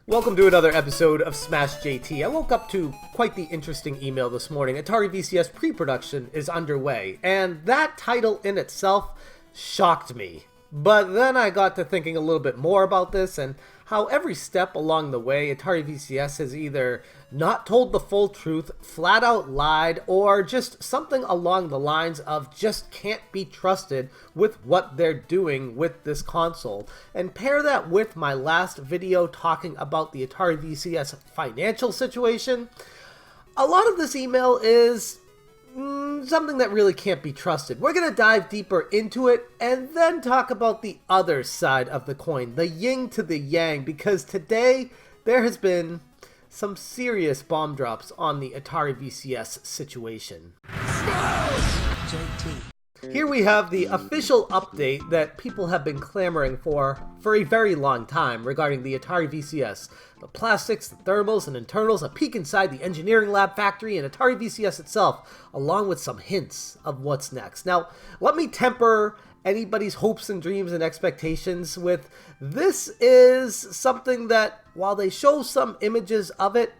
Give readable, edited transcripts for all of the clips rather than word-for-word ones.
Welcome to another episode of Smash JT. I woke up to quite the interesting email this morning. Atari VCS pre-production is underway, and that title in itself shocked me. But then I got to thinking a little bit more about this and how every step along the way Atari VCS has either not told the full truth, flat out lied, or just something along the lines of just can't be trusted with what they're doing with this console. And pair that with my last video talking about the Atari VCS financial situation, a lot of this email is something that really can't be trusted. We're going to dive deeper into it and then talk about the other side of the coin, the yin to the yang, because today there has been some serious bomb drops on the Atari VCS situation. Here we have the official update that people have been clamoring for a very long time regarding the Atari VCS. The plastics, the thermals, and internals, a peek inside the engineering lab factory, and Atari VCS itself, along with some hints of what's next. Now, let me temper anybody's hopes and dreams and expectations with this is something that, while they show some images of it,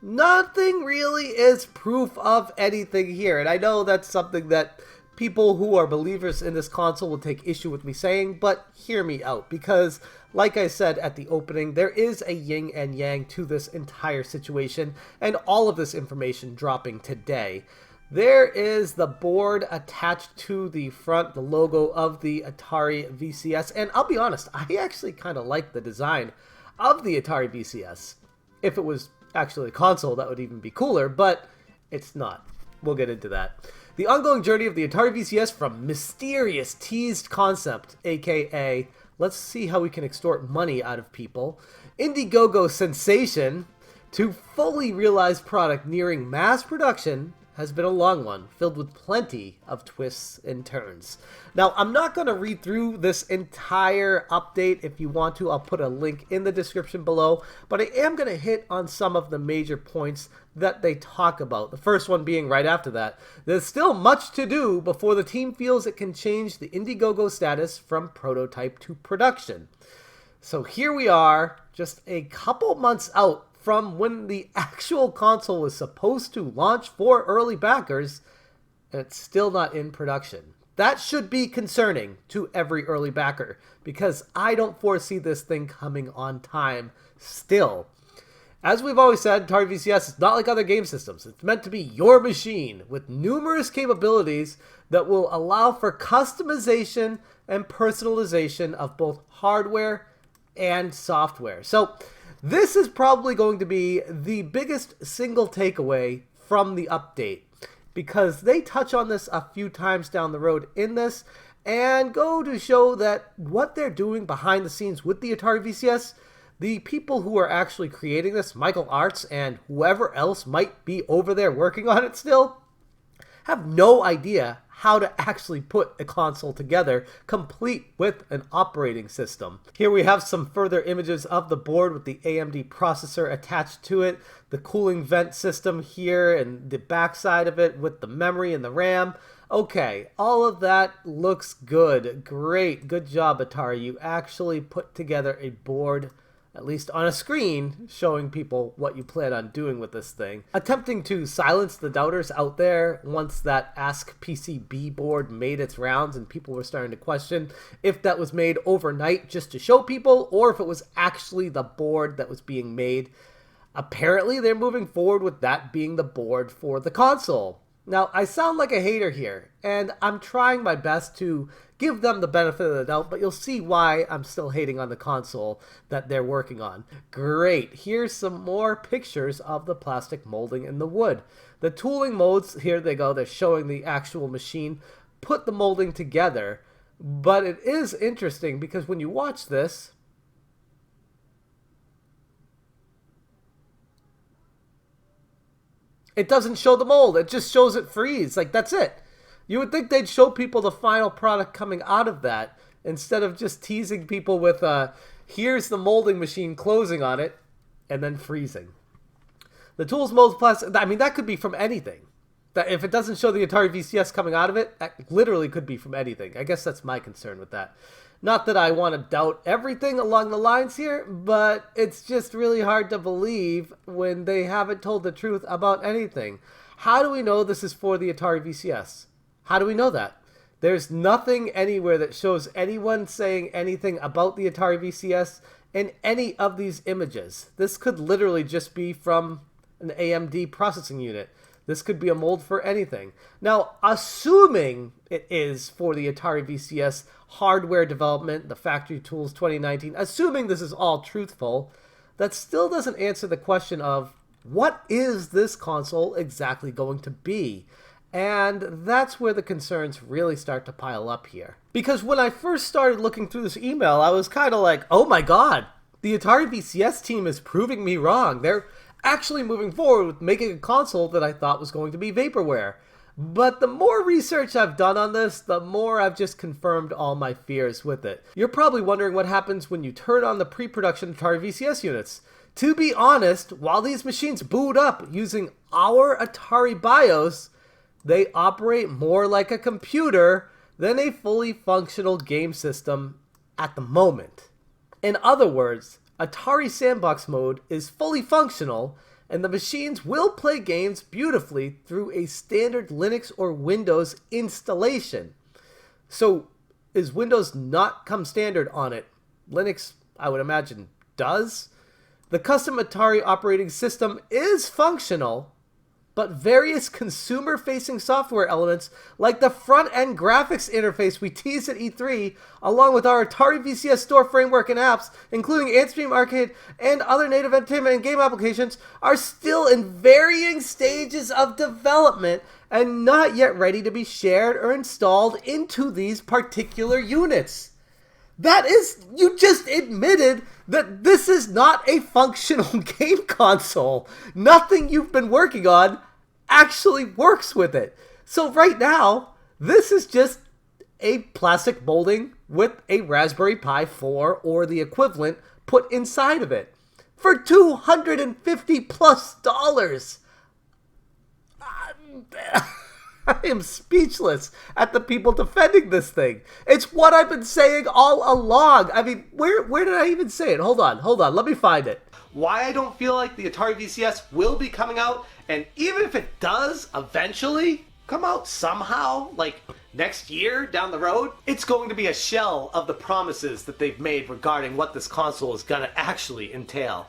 nothing really is proof of anything here. And I know that's something that people who are believers in this console will take issue with me saying, but hear me out, because like I said at the opening, there is a yin and yang to this entire situation, and all of this information dropping today. There is the board attached to the front, the logo of the Atari VCS, and I'll be honest, I actually kind of like the design of the Atari VCS. If it was actually a console, that would even be cooler, but it's not. We'll get into that. The ongoing journey of the Atari VCS from mysterious teased concept, aka let's see how we can extort money out of people, Indiegogo sensation, to fully realized product nearing mass production has been a long one, filled with plenty of twists and turns. Now, I'm not going to read through this entire update. If you want to, I'll put a link in the description below, but I am going to hit on some of the major points that they talk about. The first one being right after that. There's still much to do before the team feels it can change the Indiegogo status from prototype to production. So here we are, just a couple months out from when the actual console was supposed to launch for early backers, and it's still not in production. That should be concerning to every early backer, because I don't foresee this thing coming on time still. As we've always said, Atari VCS is not like other game systems. It's meant to be your machine with numerous capabilities that will allow for customization and personalization of both hardware and software. So this is probably going to be the biggest single takeaway from the update, because they touch on this a few times down the road in this and go to show that what they're doing behind the scenes with the Atari VCS, the people who are actually creating this, Michael Arts and whoever else might be over there working on it still, have no idea how to actually put a console together complete with an operating system. Here we have some further images of the board with the AMD processor attached to it, the cooling vent system here and the backside of it with the memory and the RAM. Okay, all of that looks good. Great, good job Atari. You actually put together a board, at least on a screen, showing people what you plan on doing with this thing. Attempting to silence the doubters out there once that Ask PCB board made its rounds and people were starting to question if that was made overnight just to show people or if it was actually the board that was being made. Apparently they're moving forward with that being the board for the console. Now, I sound like a hater here, and I'm trying my best to give them the benefit of the doubt, but you'll see why I'm still hating on the console that they're working on. Great. Here's some more pictures of the plastic molding and the wood. The tooling modes, here they go, they're showing the actual machine put the molding together, but it is interesting because when you watch this, it doesn't show the mold. It just shows it freeze. Like, that's it. You would think they'd show people the final product coming out of that instead of just teasing people with, here's the molding machine closing on it and then freezing. The tools molds plastic, I mean, that could be from anything. That if it doesn't show the Atari VCS coming out of it, that literally could be from anything. I guess that's my concern with that. Not that I want to doubt everything along the lines here, but it's just really hard to believe when they haven't told the truth about anything. How do we know this is for the Atari VCS? How do we know that? There's nothing anywhere that shows anyone saying anything about the Atari VCS in any of these images. This could literally just be from an AMD processing unit. This could be a mold for anything. Now, assuming it is for the Atari VCS hardware development, the Factory Tools 2019, assuming this is all truthful, that still doesn't answer the question of what is this console exactly going to be? And that's where the concerns really start to pile up here. Because when I first started looking through this email, I was kind of like, oh my god, the Atari VCS team is proving me wrong. They're actually moving forward with making a console that I thought was going to be vaporware. But the more research I've done on this, the more I've just confirmed all my fears with it. You're probably wondering what happens when you turn on the pre-production Atari VCS units. To be honest, while these machines boot up using our Atari BIOS, they operate more like a computer than a fully functional game system at the moment. In other words, Atari Sandbox mode is fully functional, and the machines will play games beautifully through a standard Linux or Windows installation. So, is Windows not come standard on it? Linux, I would imagine, does. The custom Atari operating system is functional, but various consumer-facing software elements, like the front-end graphics interface we teased at E3, along with our Atari VCS store framework and apps, including AntStream Arcade and other native entertainment and game applications, are still in varying stages of development and not yet ready to be shared or installed into these particular units. That is, you just admitted that this is not a functional game console. Nothing you've been working on actually works with it. So right now, this is just a plastic molding with a Raspberry Pi 4 or the equivalent put inside of it for $250 plus. I am speechless at the people defending this thing. It's what I've been saying all along. I mean, where did I even say it? Hold on, let me find it. Why I don't feel like the Atari VCS will be coming out, and even if it does eventually come out somehow, like next year down the road, it's going to be a shell of the promises that they've made regarding what this console is going to actually entail.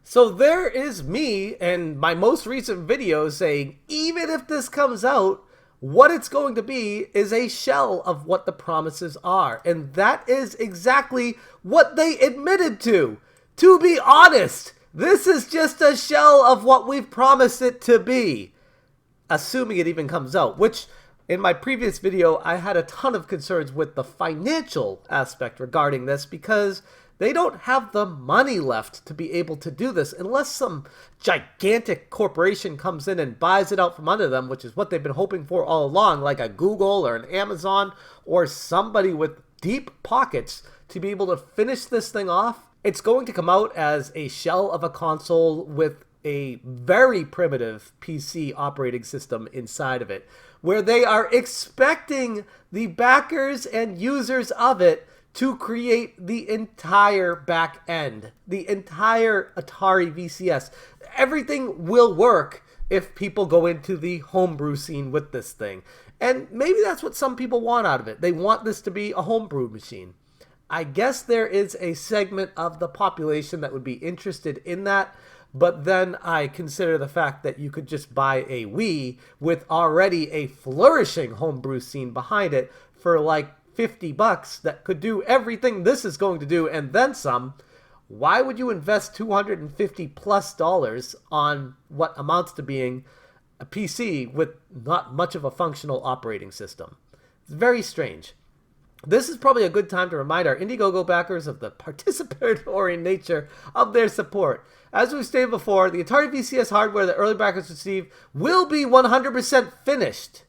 So there is me and my most recent video saying, even if this comes out, what it's going to be is a shell of what the promises are. And that is exactly what they admitted to. To be honest, this is just a shell of what we've promised it to be. Assuming it even comes out, which in my previous video, I had a ton of concerns with the financial aspect regarding this because they don't have the money left to be able to do this unless some gigantic corporation comes in and buys it out from under them, which is what they've been hoping for all along, like a Google or an Amazon or somebody with deep pockets to be able to finish this thing off. It's going to come out as a shell of a console with a very primitive PC operating system inside of it, where they are expecting the backers and users of it to create the entire back end, the entire Atari VCS. Everything will work if people go into the homebrew scene with this thing. And maybe that's what some people want out of it. They want this to be a homebrew machine. I guess there is a segment of the population that would be interested in that, but then I consider the fact that you could just buy a Wii with already a flourishing homebrew scene behind it for like $50 that could do everything this is going to do and then some. Why would you invest $250 plus on what amounts to being a PC with not much of a functional operating system? It's very strange. This is probably a good time to remind our Indiegogo backers of the participatory nature of their support. As we've stated before, the Atari VCS hardware that early backers receive will be 100% finished.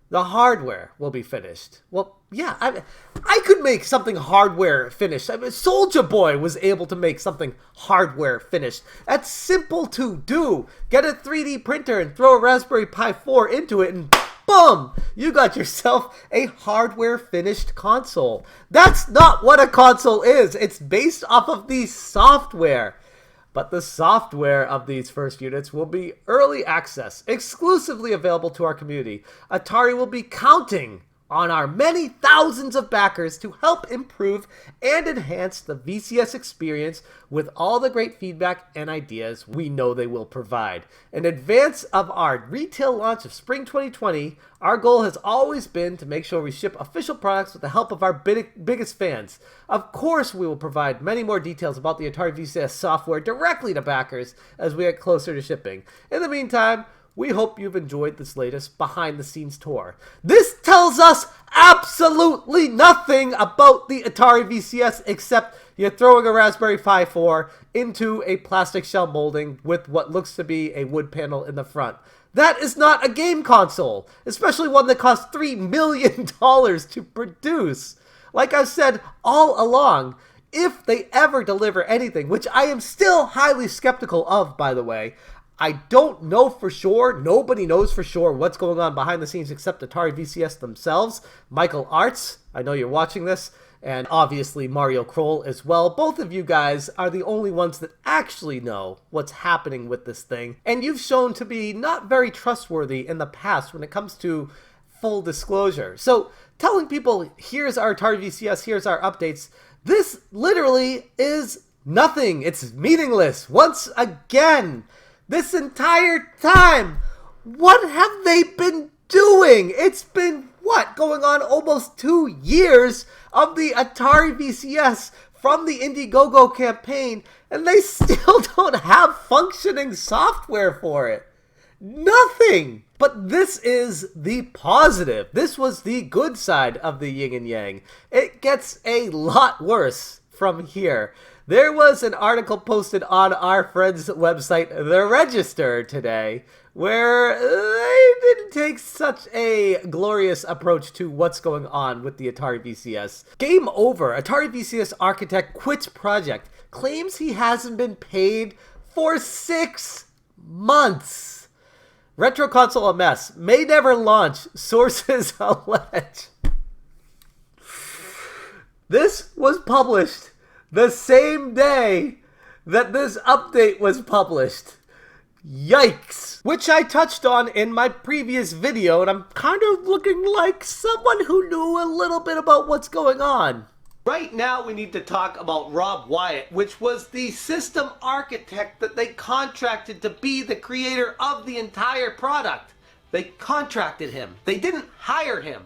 The hardware will be finished. Well, yeah, I could make something hardware finished. I mean, Soulja Boy was able to make something hardware finished. That's simple to do. Get a 3D printer and throw a Raspberry Pi 4 into it and boom, you got yourself a hardware finished console. That's not what a console is. It's based off of the software. But the software of these first units will be early access, exclusively available to our community. Atari will be counting on our many thousands of backers to help improve and enhance the VCS experience with all the great feedback and ideas we know they will provide. In advance of our retail launch of spring 2020, our goal has always been to make sure we ship official products with the help of our biggest fans. Of course, we will provide many more details about the Atari VCS software directly to backers as we get closer to shipping. In the meantime, we hope you've enjoyed this latest behind-the-scenes tour. This tells us absolutely nothing about the Atari VCS except you're throwing a Raspberry Pi 4 into a plastic shell molding with what looks to be a wood panel in the front. That is not a game console, especially one that costs $3 million to produce. Like I've said all along, if they ever deliver anything, which I am still highly skeptical of, by the way, I don't know for sure. Nobody knows for sure what's going on behind the scenes except Atari VCS themselves. Michael Arts, I know you're watching this, and obviously Mario Kroll as well. Both of you guys are the only ones that actually know what's happening with this thing. And you've shown to be not very trustworthy in the past when it comes to full disclosure. So telling people, here's our Atari VCS, here's our updates, this literally is nothing. It's meaningless. Once again, this entire time, what have they been doing? It's been, what, going on almost 2 years of the Atari VCS from the Indiegogo campaign, and they still don't have functioning software for it. Nothing! But this is the positive. This was the good side of the yin and yang. It gets a lot worse from here. There was an article posted on our friend's website, The Register, today, where they didn't take such a glorious approach to what's going on with the Atari VCS. Game over. Atari VCS architect quits project. Claims he hasn't been paid for 6 months. Retro console a mess. May never launch. Sources allege. This was published the same day that this update was published. Yikes! Which I touched on in my previous video, and I'm kind of looking like someone who knew a little bit about what's going on. Right now we need to talk about Rob Wyatt, which was the system architect that they contracted to be the creator of the entire product. They contracted him. They didn't hire him.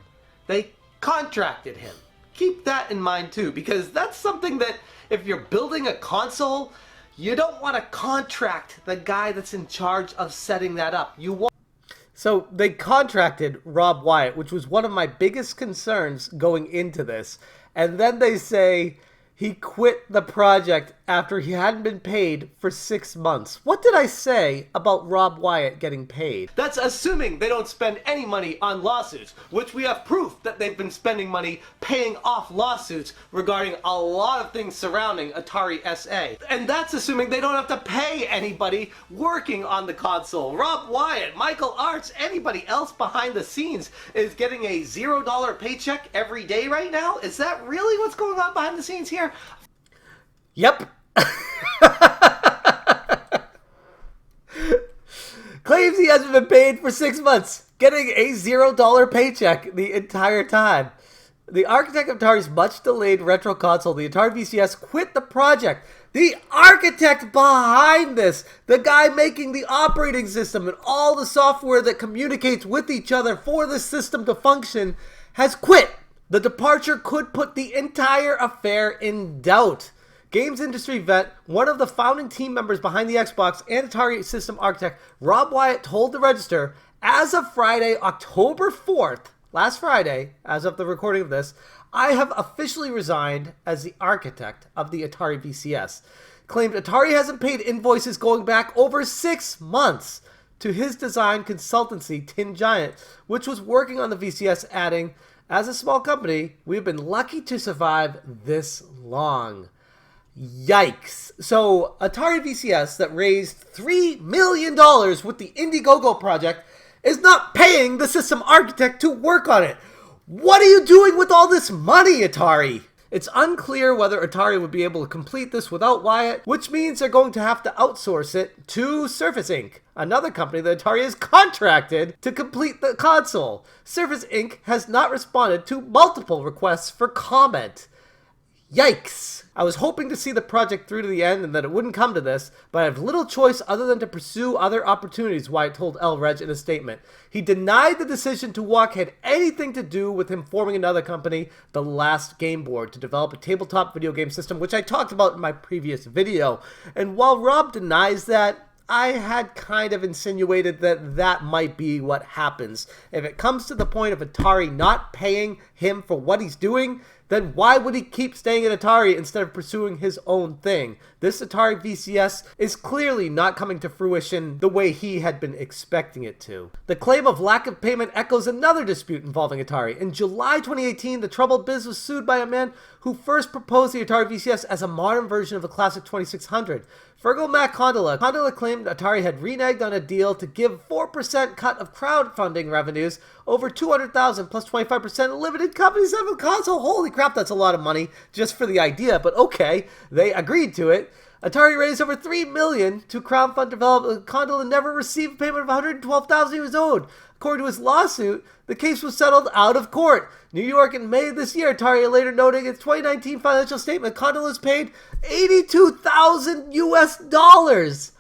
They contracted him. Keep that in mind too, because that's something that if you're building a console, you don't want to contract the guy that's in charge of setting that up. So they contracted Rob Wyatt, which was one of my biggest concerns going into this. And then they say he quit the project after he hadn't been paid for 6 months. What did I say about Rob Wyatt getting paid? That's assuming they don't spend any money on lawsuits, which we have proof that they've been spending money paying off lawsuits regarding a lot of things surrounding Atari SA. And that's assuming they don't have to pay anybody working on the console. Rob Wyatt, Michael Arts, anybody else behind the scenes is getting a $0 paycheck every day right now? Is that really what's going on behind the scenes here? Yep. Claims he hasn't been paid for 6 months, getting a $0 paycheck the entire time. The architect of Atari's much delayed retro console, the Atari VCS, quit the project. The architect behind this, the guy making the operating system and all the software that communicates with each other for the system to function, has quit. The departure could put the entire affair in doubt. Games industry vet, one of the founding team members behind the Xbox and Atari system architect, Rob Wyatt told The Register, as of Friday, October 4th, last Friday, as of the recording of this, I have officially resigned as the architect of the Atari VCS. Claimed Atari hasn't paid invoices going back over 6 months to his design consultancy, Tin Giant, which was working on the VCS, adding, as a small company, we've been lucky to survive this long. Yikes. So, Atari VCS that raised $3 million with the Indiegogo project is not paying the system architect to work on it. What are you doing with all this money, Atari? It's unclear whether Atari would be able to complete this without Wyatt, which means they're going to have to outsource it to Surface Inc., another company that Atari has contracted to complete the console. Surface Inc. has not responded to multiple requests for comment. Yikes! I was hoping to see the project through to the end and that it wouldn't come to this, but I have little choice other than to pursue other opportunities, Wyatt told El Reg in a statement. He denied the decision to walk had anything to do with him forming another company, The Last Game Board, to develop a tabletop video game system, which I talked about in my previous video. And while Rob denies that, I had kind of insinuated that that might be what happens. If it comes to the point of Atari not paying him for what he's doing, then why would he keep staying at Atari instead of pursuing his own thing? This Atari VCS is clearly not coming to fruition the way he had been expecting it to. The claim of lack of payment echoes another dispute involving Atari. In July 2018, the troubled biz was sued by a man who first proposed the Atari VCS as a modern version of the classic 2600. Fergal Mac Condola claimed Atari had reneged on a deal to give 4% cut of crowdfunding revenues over $200,000 plus 25% limited company settlement console. Holy crap, that's a lot of money just for the idea, but okay, they agreed to it. Atari raised over $3 million to crowdfund development. Condola never received payment of $112,000 he was owed. According to his lawsuit, the case was settled out of court. New York in May this year, Atari later noting its 2019 financial statement, Condola's paid $82,000 US.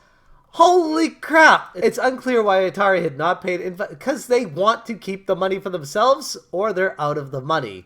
Holy crap! It's unclear why Atari had not paid because they want to keep the money for themselves or they're out of the money.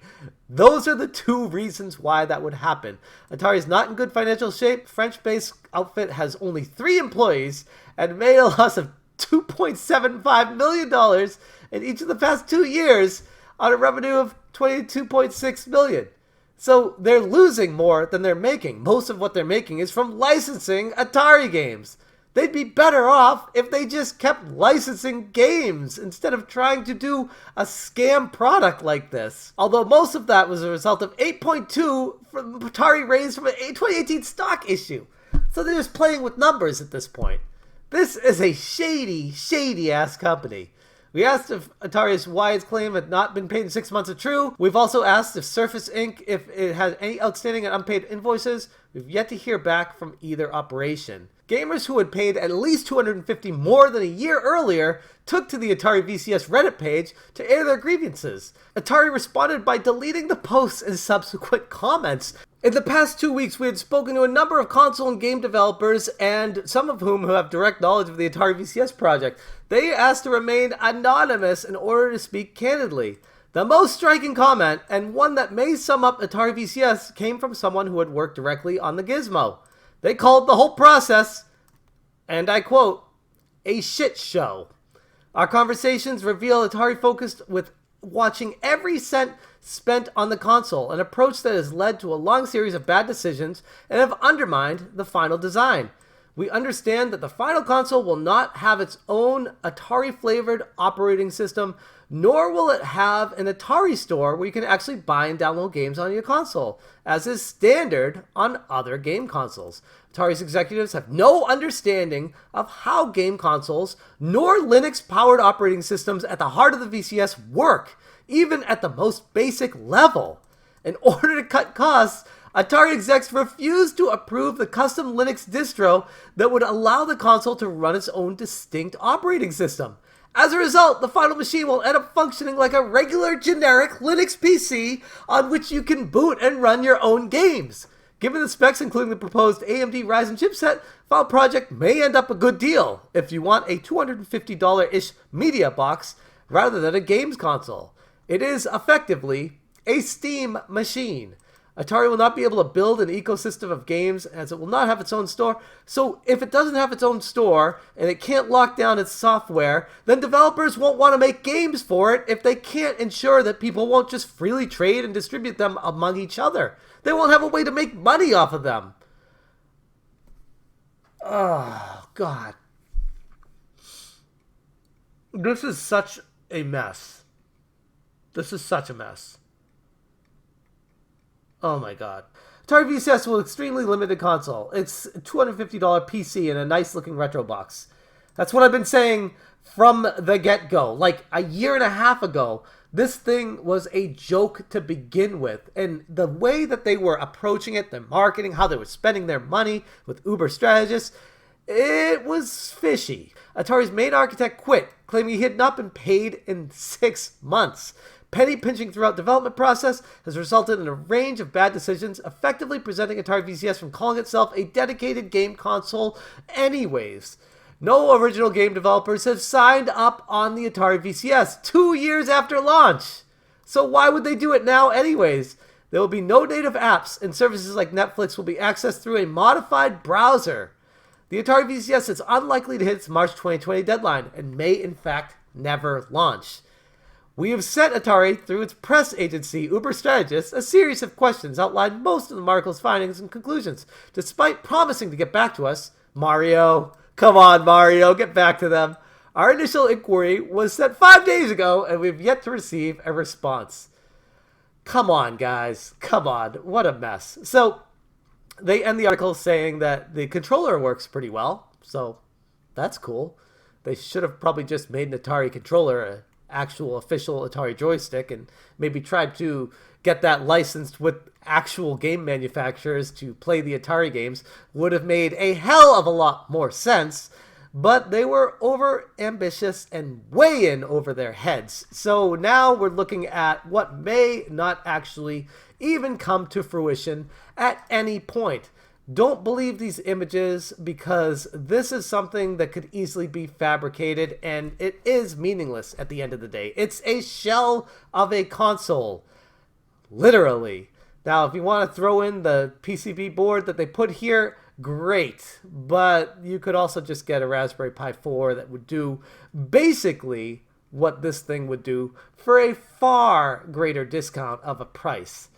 Those are the two reasons why that would happen. Atari is not in good financial shape. French-based outfit has only 3 employees and made a loss of $2.75 million in each of the past 2 years on a revenue of $22.6 million. So they're losing more than they're making. Most of what they're making is from licensing Atari games. They'd be better off if they just kept licensing games instead of trying to do a scam product like this. Although most of that was a result of 8.2 from Atari raised from a 2018 stock issue. So they're just playing with numbers at this point. This is a shady ass company. We asked if Atari's Wyatt's claim had not been paid in 6 months are true. We've also asked if Surface Inc. if it had any outstanding and unpaid invoices. We've yet to hear back from either operation. Gamers who had paid at least $250 more than a year earlier took to the Atari VCS Reddit page to air their grievances. Atari responded by deleting the posts and subsequent comments. In the past 2 weeks, we had spoken to a number of console and game developers, and some of whom who have direct knowledge of the Atari VCS project. They asked to remain anonymous in order to speak candidly. The most striking comment, and one that may sum up Atari VCS, came from someone who had worked directly on the gizmo. They called the whole process, and I quote, a shit show. Our conversations reveal Atari focused with watching every cent spent on the console, an approach that has led to a long series of bad decisions and have undermined the final design. We understand that the final console will not have its own Atari-flavored operating system, nor will it have an Atari store where you can actually buy and download games on your console, as is standard on other game consoles. Atari's executives have no understanding of how game consoles, nor Linux-powered operating systems at the heart of the VCS work, even at the most basic level. In order to cut costs, Atari execs refused to approve the custom Linux distro that would allow the console to run its own distinct operating system. As a result, the final machine will end up functioning like a regular generic Linux PC on which you can boot and run your own games. Given the specs, including the proposed AMD Ryzen chipset, Final Project may end up a good deal if you want a $250-ish media box rather than a games console. It is effectively a Steam machine. Atari will not be able to build an ecosystem of games as it will not have its own store. So if it doesn't have its own store and it can't lock down its software, then developers won't want to make games for it if they can't ensure that people won't just freely trade and distribute them among each other. They won't have a way to make money off of them. Oh, God. This is such a mess. This is such a mess. Oh my God. Atari VCS will extremely limited console. It's a $250 PC and a nice looking retro box. That's what I've been saying from the get-go. Like a year and a half ago, this thing was a joke to begin with. And the way that they were approaching it, the marketing, how they were spending their money with Uber strategists, it was fishy. Atari's main architect quit, claiming he had not been paid in 6 months. Penny pinching throughout development process has resulted in a range of bad decisions, effectively preventing Atari VCS from calling itself a dedicated game console anyways. No original game developers have signed up on the Atari VCS 2 years after launch. So why would they do it now anyways? There will be no native apps, and services like Netflix will be accessed through a modified browser. The Atari VCS is unlikely to hit its March 2020 deadline and may in fact never launch. We have sent Atari, through its press agency, Uber Strategists, a series of questions outlined most of the article's findings and conclusions. Despite promising to get back to us, Mario, come on Mario, get back to them. Our initial inquiry was sent 5 days ago and we've yet to receive a response. Come on guys, come on, what a mess. So they end the article saying that the controller works pretty well, so that's cool. They should have probably just made an Atari controller an actual official Atari joystick and maybe tried to get that licensed with actual game manufacturers to play the Atari games. Would have made a hell of a lot more sense, but they were over ambitious and way in over their heads. So now we're looking at what may not actually even come to fruition at any point. Don't believe these images because this is something that could easily be fabricated and it is meaningless at the end of the day. It's a shell of a console, literally. Now, if you want to throw in the PCB board that they put here, great. But you could also just get a Raspberry Pi 4 that would do basically what this thing would do for a far greater discount of a price.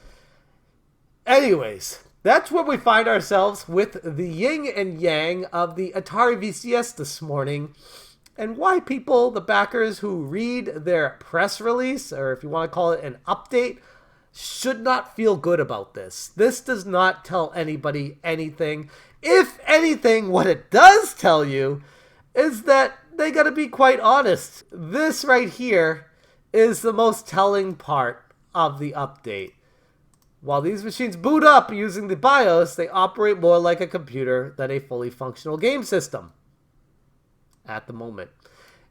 Anyways, that's where we find ourselves with the yin and yang of the Atari VCS this morning, and why people, the backers who read their press release, or if you want to call it an update, should not feel good about this. This does not tell anybody anything. If anything, what it does tell you is that they gotta be quite honest. This right here is the most telling part of the update. While these machines boot up using the BIOS, they operate more like a computer than a fully functional game system at the moment.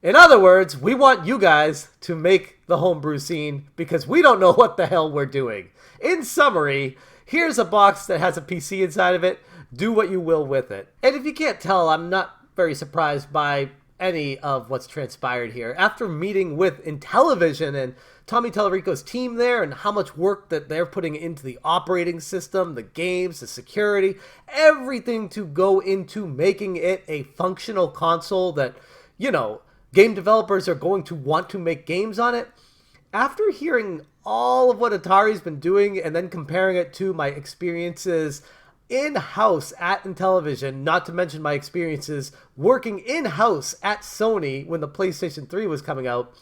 In other words, we want you guys to make the homebrew scene because we don't know what the hell we're doing. In summary, here's a box that has a PC inside of it. Do what you will with it. And if you can't tell, I'm not very surprised by any of what's transpired here. After meeting with Intellivision and Tommy Tallarico's team there and how much work that they're putting into the operating system, the games, the security, everything to go into making it a functional console that, you know, game developers are going to want to make games on it. After hearing all of what Atari's been doing and then comparing it to my experiences in-house at Intellivision, not to mention my experiences working in-house at Sony when the PlayStation 3 was coming out,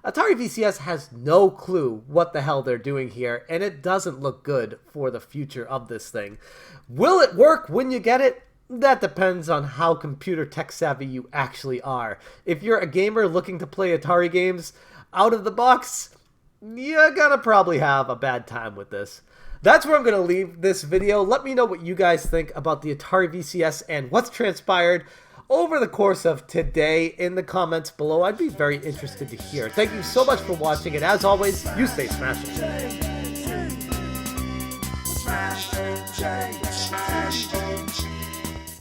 Atari VCS has no clue what the hell they're doing here, and it doesn't look good for the future of this thing. Will it work when you get it? That depends on how computer tech savvy you actually are. If you're a gamer looking to play Atari games out of the box, you're gonna probably have a bad time with this. That's where I'm going to leave this video. Let me know what you guys think about the Atari VCS and what's transpired over the course of today in the comments below. I'd be very interested to hear. Thank you so much for watching, and as always, you stay smashing.